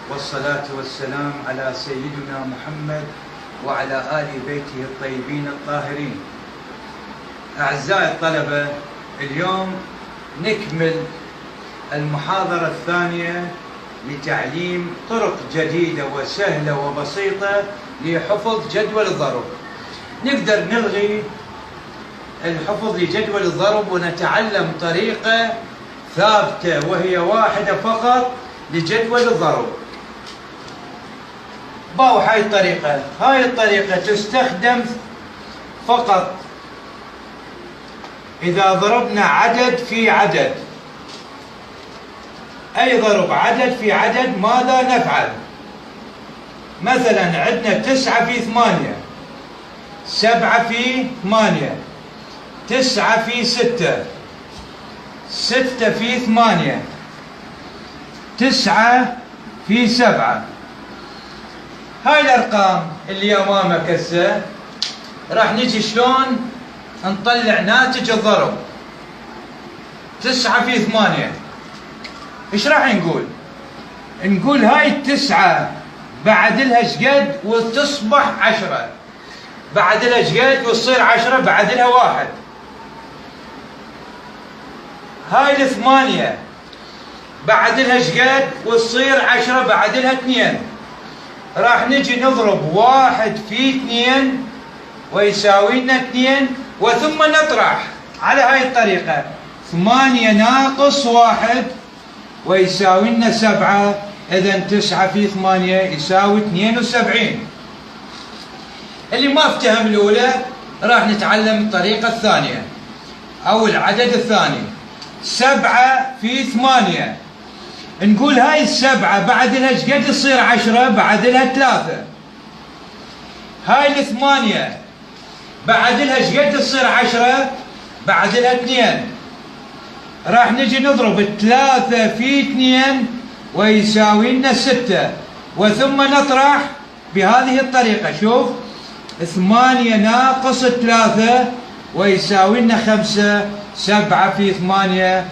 والصلاة والسلام على سيدنا محمد وعلى آل بيته الطيبين الطاهرين. أعزائي الطلبة، اليوم نكمل المحاضرة الثانية لتعليم طرق جديدة وسهلة وبسيطة لحفظ جدول الضرب. نقدر نلغي الحفظ لجدول الضرب ونتعلم طريقة ثابتة وهي واحدة فقط لجدول الضرب. باو هاي الطريقة تستخدم فقط إذا ضربنا عدد في عدد. أي ضرب عدد في عدد ماذا نفعل؟ مثلا عندنا 9 في 8، 7 في 8، 9 في 6، 6 في 8، 9 في 7. هاي الأرقام اللي أمامك هسه راح نجي شلون نطلع ناتج الضرب. 9 في 8، ايش راح نقول؟ نقول هاي التسعة بعد لها شقد وتصبح 10، بعد لها شقد وتصير 10 بعد لها 1. هاي الثمانية بعد لها شقد وتصير 10 بعد لها 2. راح نجي نضرب 1 في 2 ويساوي لنا 2 وثم نطرح على هاي الطريقة. 8 ناقص 1 ويساوي لنا 7. إذا 9 في 8 يساوي 72. اللي ما افتهم الأولى راح نتعلم الطريقة الثانية أو العدد الثاني. 7 في 8، نقول هاي السبعة بعد لها شقد تصير 10 بعد لها 3. هاي الثمانية بعد لها شقد تصير 10 بعد لها 2. راح نجي نضرب 3 في 2 ويساوي لنا 6 وثم نطرح بهذه الطريقة. شوف، 8 ناقص 3 ويساوي لنا 5. 7 في 8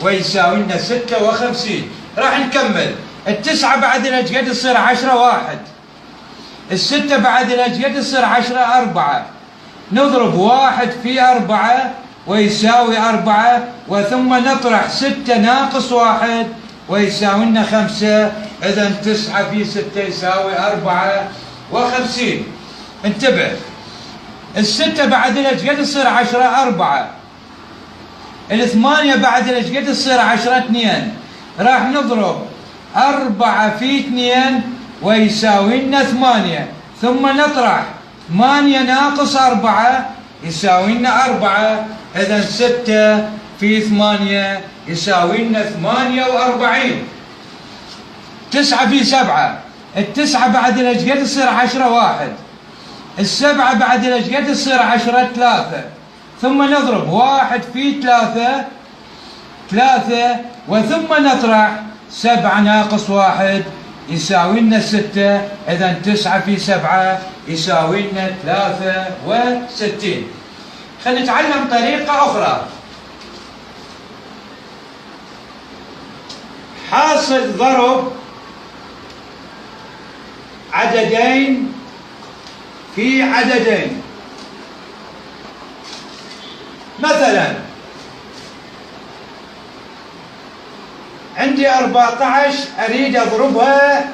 ويساوي لنا 56. راح نكمل. 9 بعد لها شقد تصير 10 1. 6 بعد لها شقد تصير 10 4. نضرب 1 في 4 ويساوي 4 وثم نطرح 6 ناقص 1 ويساوي لنا 5. إذا 9 في 6 يساوي 54. انتبه، 6 بعد لها شقد تصير 10 4. 8 بعد لها شقد تصير 10 2. راح نضرب 4 في 2 ويساوي لنا 8 ثم نطرح 8 ناقص 4 يساوي لنا 4. إذا 6 في 8 يساوي لنا 48. 9 في 7، 9 بعد لها شقد تصير 10 1. 7 بعد لها شقد تصير 10 3. ثم نضرب 1 في 3 وثم نطرح 7 ناقص 1 يساوي لنا 6. إذا 9 في 7 يساوي لنا 63. خلينا نتعلم طريقة أخرى. حاصل ضرب عددين في عددين. مثلا عندي 14 أريد أضربها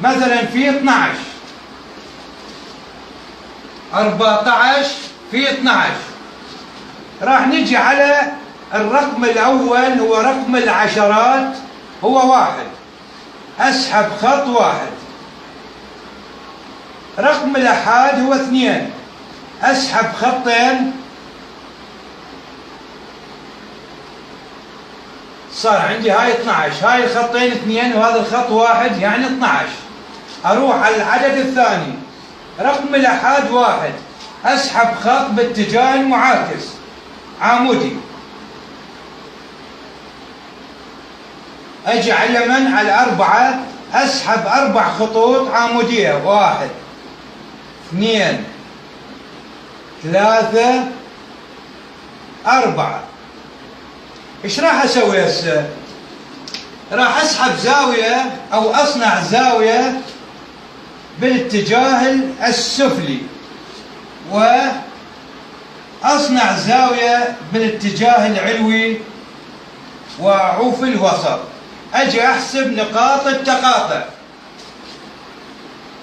مثلا في 12. 14 في 12. راح نجي على الرقم الأول هو رقم العشرات هو 1. أسحب خط 1. رقم الأحاد هو 2. أسحب خطين. صار عندي هاي 12. هاي الخطين 2 وهذا الخط 1 يعني 12. أروح على العدد الثاني رقم الأحاد 1. أسحب خط باتجاه المعاكس عمودي. أجي على اليمن على 4 أسحب 4 خطوط عمودية. 1 2 3 4. ايش راح اسوي هسه؟ راح اسحب زاوية او اصنع زاوية بالاتجاه السفلي، واصنع زاوية بالاتجاه العلوي، واعوف الوسط. اجي احسب نقاط التقاطع.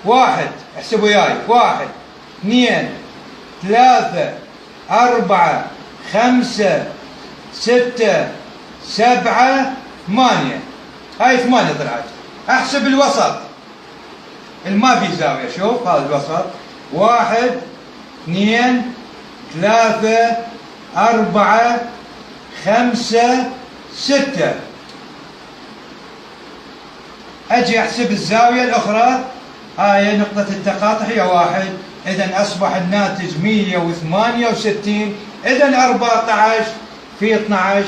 1، احسبوا وياي، 1 2 3 4 5 6 7 8. هاي 8 طلعت. احسب الوسط ما في زاوية. شوف هذا الوسط، 1 2 3 4 5 6. اجي احسب الزاوية الاخرى. هاي نقطة التقاطع هي 1، اذا اصبح الناتج 168. اذا 14 في 12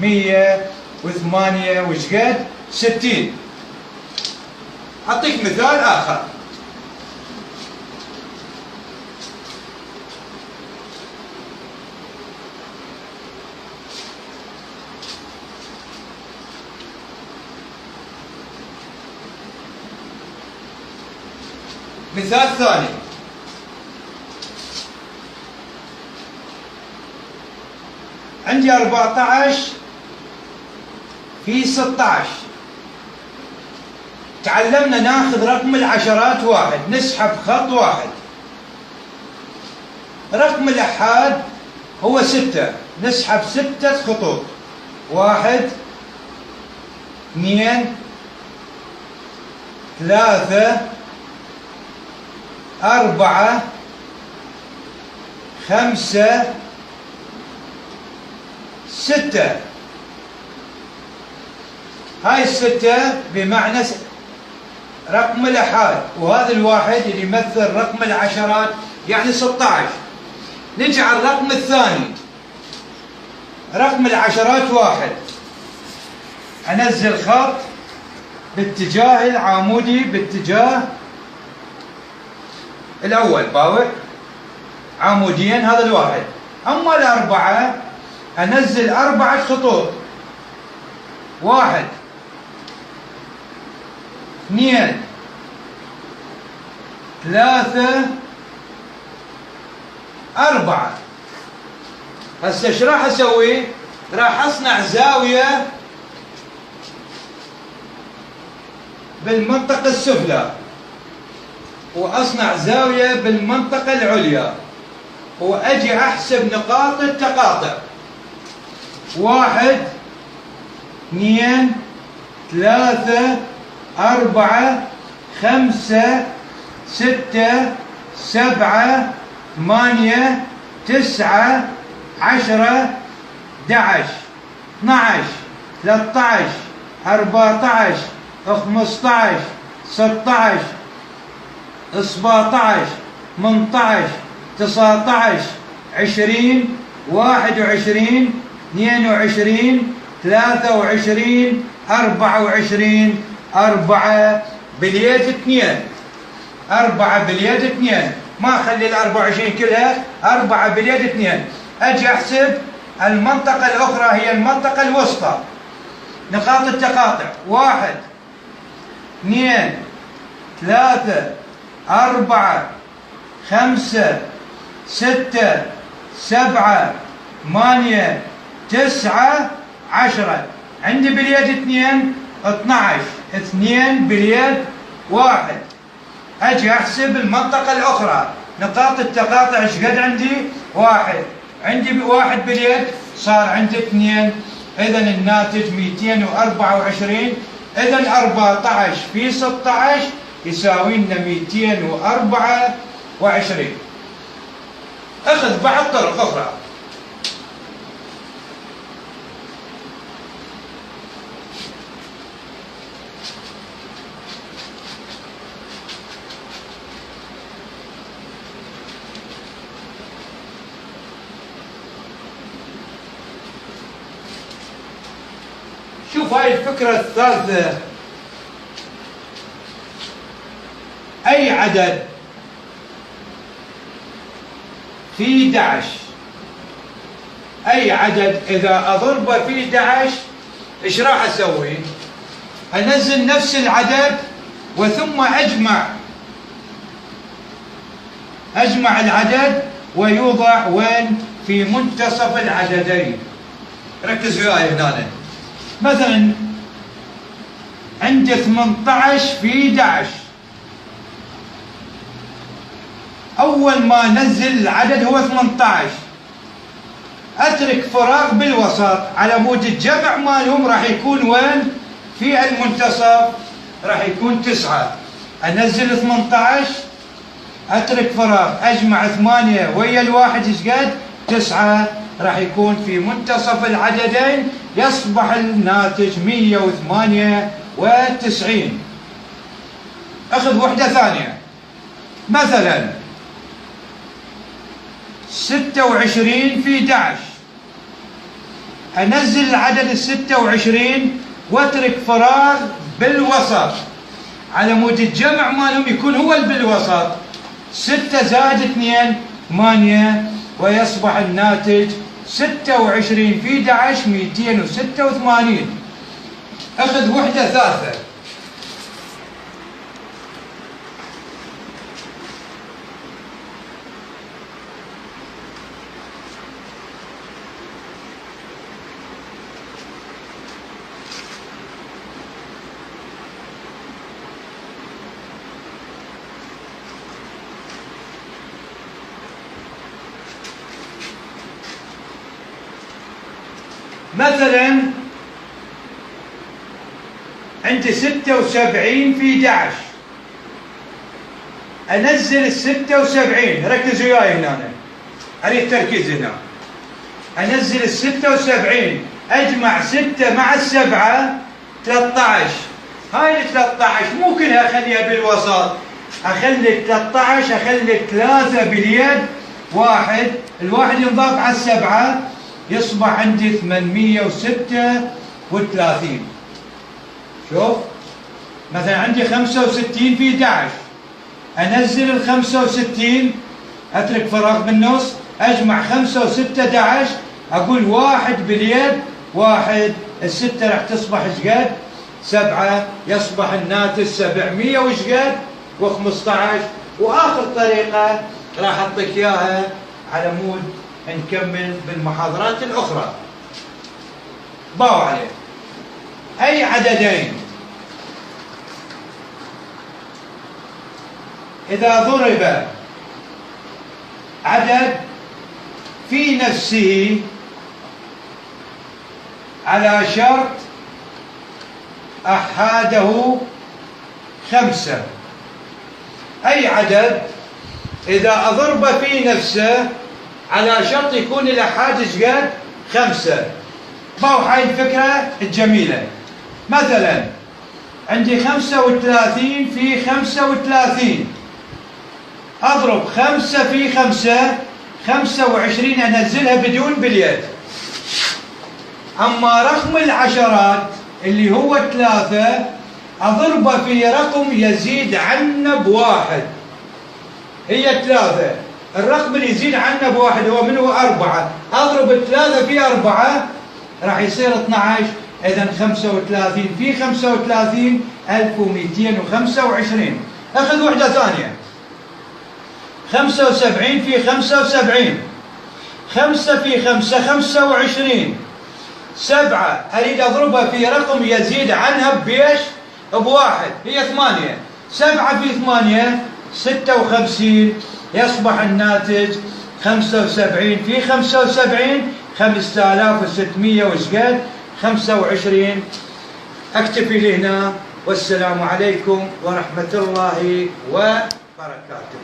108 وش قد؟ 60. اعطيك مثال اخر. مثال ثاني. عندي 14 في 16. تعلمنا ناخذ رقم العشرات 1، نسحب خط 1. رقم الأحاد هو 6، نسحب 6 خطوط. 1 2 3 4 5 6. هاي ال6 بمعنى رقم الأحاد، وهذا الواحد اللي يمثل رقم العشرات يعني 16. نجي على الرقم الثاني، رقم العشرات 1. أنزل خط باتجاه العمودي باتجاه الأول، باوع عموديا، هذا الواحد. أما ال4 أنزل 4 خطوط. 1 2 3 4. هسه ايش راح اسوي؟ راح اصنع زاوية بالمنطقة السفلى، واصنع زاوية بالمنطقة العليا، واجي احسب نقاط التقاطع. 1 2 3 4 5 6 7 8 9 10 11 12 13 14 15 16 17 18 19 20 21 22 23 24 4 باليد 2. 4 باليد 2، ما اخلي ال24 كلها، 4 باليد 2. اجي احسب المنطقة الاخرى هي المنطقة الوسطى. نقاط التقاطع 1 2 3 4 5 6 7 8 9 10. عندي باليد 2 12. 2 باليد 1. اجي احسب المنطقة الاخرى. نقاط التقاطع ايش قد عندي؟ 1. عندي 1 باليد، صار عندي 2. اذا الناتج 224. اذا 14 في 16 يساوي لنا 224. اخذ بعض طرق اخرى. شوف هاي الفكرة الثالثة. أي عدد في 11، أي عدد إذا أضربه في 11 إيش راح أسوي؟ أنزل نفس العدد وثم أجمع العدد ويوضع وين؟ في منتصف العددين. ركز وياي هنا. مثلا عندي 18 في 11. أول ما أنزل العدد هو 18، أترك فراغ بالوسط على مود الجمع مالهم راح يكون وين؟ في المنتصف راح يكون 9. أنزل 18، أترك فراغ، أجمع 8 ويا الواحد إيش قد؟ 9، راح يكون في منتصف العددين، يصبح الناتج 198. أخذ وحدة ثانية، مثلا 26 في 11. أنزل العدد 26 واترك فراغ بالوسط على مود الجمع مالهم يكون هو بالوسط. 6 زائد 2 8، ويصبح الناتج 26 في 11 286. أخذ وحدة ثالثة، مثلا عندي 76 في 11. أنزل 76، ركزوا وياي هنا، أريد تركيز هنا. أنزل 76، أجمع 6 مع 7 13. هاي ال 13 مو كلها أخليها بالوسط، أخلي 13 أخلي 3 باليد، الواحد ينضاف على 7 يصبح عندي 836. شوف مثلا عندي 65 في 11. أنزل ال 65، أترك فراغ بالنص، أجمع 5 و6 11، أقول 1 باليد 1، الستة راح تصبح إيش قد؟ 7، يصبح الناتج 700 وإيش قد؟ و15. وآخر طريقة راح أعطيك إياها على مود نكمل بالمحاضرات الأخرى. باو عليه. أي عددين إذا ضرب عدد في نفسه على شرط أحاده 5. أي عدد إذا أضرب في نفسه على شرط يكون الأحاد إيش قد؟ 5. باو هاي الفكرة الجميلة. مثلا عندي 35 في 35، أضرب 5 في 5 25، أنزلها بدون باليد. أما رقم العشرات اللي هو 3 أضربه في رقم يزيد عنه ب1. هي 3، الرقم اللي يزيد عنه ب1 هو من هو 4، أضرب 3 في 4 راح يصير 12. إذا 35 في 35 1225. أخذ وحدة ثانية، 75 في 75، 5 في 5 25. 7 أريد أضربها في رقم يزيد عنها بإيش؟ ب1، هي 8. 7 في 8 56، يصبح الناتج 75 في 75 5600 وإيش قد؟ 25. أكتفي لهنا، والسلام عليكم ورحمة الله وبركاته.